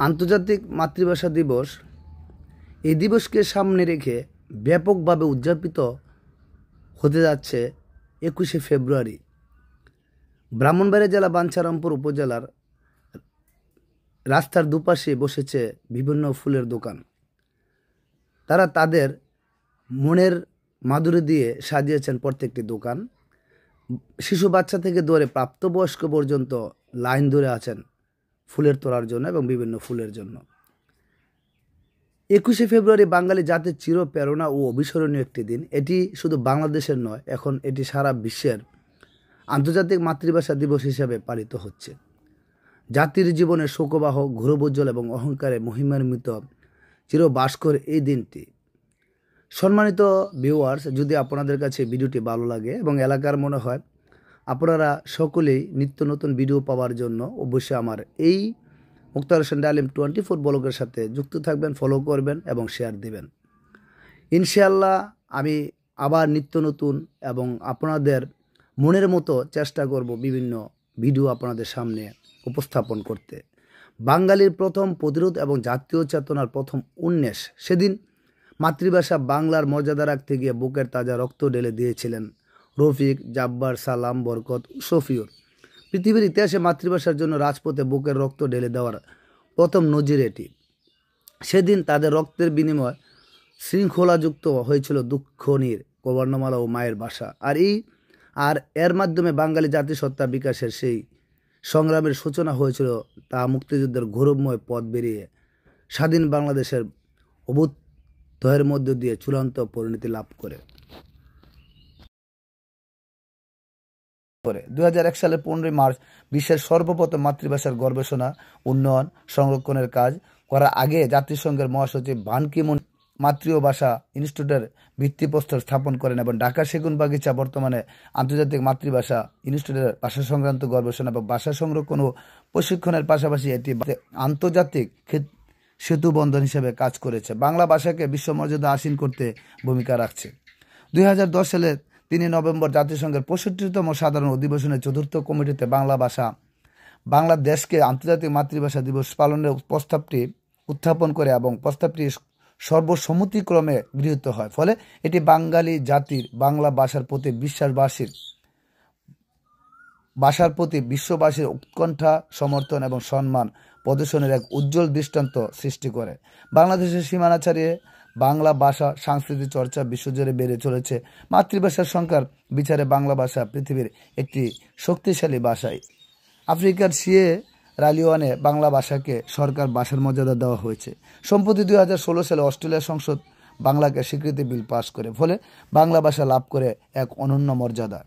আন্তর্জাতিক মাতৃভাষা দিবস, এই দিবসকে সামনে রেখে ব্যাপকভাবে উদযাপিত হতে যাচ্ছে 21শে ফেব্রুয়ারি। ব্রাহ্মণবাড়িয়া জেলা বাঞ্ছারামপুর উপজেলার রাস্তার দুপাশে বসেছে বিভিন্ন ফুলের দোকান। তারা তাদের মনের মাধুরী দিয়ে সাজিয়েছেন প্রত্যেকটি দোকান। শিশু বাচ্চা থেকে ধরে প্রাপ্তবয়স্ক পর্যন্ত লাইন ধরে আছেন ফুলের তোড়ার জন্য এবং বিভিন্ন ফুলের জন্য। 21শে ফেব্রুয়ারি বাঙালি জাতির চির প্রেরণা ও অবিস্মরণীয় একটি দিন। এটি শুধু বাংলাদেশের নয়, এখন এটি সারা বিশ্বের আন্তর্জাতিক মাতৃভাষা দিবস হিসাবে পালিত হচ্ছে। জাতির জীবনের শোকবাহক, গৌরবোজ্জ্বল এবং অহংকারে মহিমান্বিত চিরভাস্কর এই দিনটি। সম্মানিত ভিউয়ার্স, যদি আপনাদের কাছে ভিডিওটি ভালো লাগে এবং এলাকার মনে হয়, আপনারা সকলেই নিত্য নতুন ভিডিও পাওয়ার জন্য অবশ্যই আমার এই মুক্তার হোসেন ডালিম 24 ব্লগের সাথে যুক্ত থাকবেন, ফলো করবেন এবং শেয়ার দিবেন। ইনশাআল্লাহ আমি আবার নিত্য নতুন এবং আপনাদের মনের মতো চেষ্টা করব বিভিন্ন ভিডিও আপনাদের সামনে উপস্থাপন করতে। বাঙালির প্রথম প্রতিরোধ এবং জাতীয় চেতনার প্রথম উন্মেষ। সেদিন মাতৃভাষা বাংলার মর্যাদা রাখতে গিয়ে বুকের তাজা রক্ত ঢেলে দিয়েছিলেন রফিক, জাব্বার, সালাম, বরকত, শফিউর। পৃথিবীর ইতিহাসে মাতৃভাষার জন্য রাজপথে বুকের রক্ত ঢেলে দেওয়ার প্রথম নজির এটি। সেদিন তাদের রক্তের বিনিময় শৃঙ্খলাযুক্ত হয়েছিল দুঃখনীর বর্ণমালা ও মায়ের ভাষা। আর এর মাধ্যমে বাঙালি জাতিসত্তা বিকাশের সেই সংগ্রামের সূচনা হয়েছিল, তা মুক্তিযুদ্ধের গৌরবময় পথ বেরিয়ে স্বাধীন বাংলাদেশের অভ্যুদয়ের মধ্য দিয়ে চূড়ান্ত পরিণতি লাভ করে। 2001 সালের 15 মার্চ বিশ্বের সর্বপ্রথম মাতৃভাষার গবেষণা, উন্নয়ন, সংরক্ষণের কাজ করার আগে জাতিসংঘের মহাসচিব বান কি মুন মাতৃভাষা ইনস্টিটিউটের ভিত্তিপ্রস্তর স্থাপন করেন এবং ঢাকা সেগুনবাগিচা বর্তমানে আন্তর্জাতিক মাতৃভাষা ইনস্টিটিউটের ভাষা সংক্রান্ত গবেষণা এবং ভাষা সংরক্ষণ ও প্রশিক্ষণের পাশাপাশি এটি আন্তর্জাতিক সেতুবন্ধন হিসেবে কাজ করেছে। বাংলা ভাষাকে বিশ্বমর্যাদা আসীন করতে ভূমিকা রাখছে। 2010 সালে 3 নভেম্বর জাতিসংঘের 65তম সাধারণ অধিবেশনের 4th কমিটিতে বাংলাদেশকে আন্তর্জাতিক মাতৃভাষা দিবস পালনের প্রস্তাবটি উত্থাপন করে এবং প্রস্তাবটি সর্বসম্মতিক্রমে গৃহীত হয়। ফলে এটি বাঙালি জাতির বাংলা ভাষার প্রতি বিশ্ববাসীর উৎকণ্ঠা, সমর্থন এবং সম্মান প্রদর্শনের এক উজ্জ্বল দৃষ্টান্ত সৃষ্টি করে। বাংলাদেশের সীমানা ছাড়িয়ে বাংলা ভাষা সাংস্কৃতিক চর্চা বিশ্বজুড়ে বেড়ে চলেছে। মাতৃভাষার সংখ্যার বিচারে বাংলা ভাষা পৃথিবীর একটি শক্তিশালী ভাষাই। আফ্রিকার সিয়েরা বাংলা ভাষাকে সরকার ভাষার মর্যাদা দেওয়া হয়েছে। সম্প্রতি 2016 সালে অস্ট্রেলিয়া সংসদ বাংলাকে স্বীকৃতি বিল পাস করে, ফলে বাংলা ভাষা লাভ করে এক অনন্য মর্যাদা।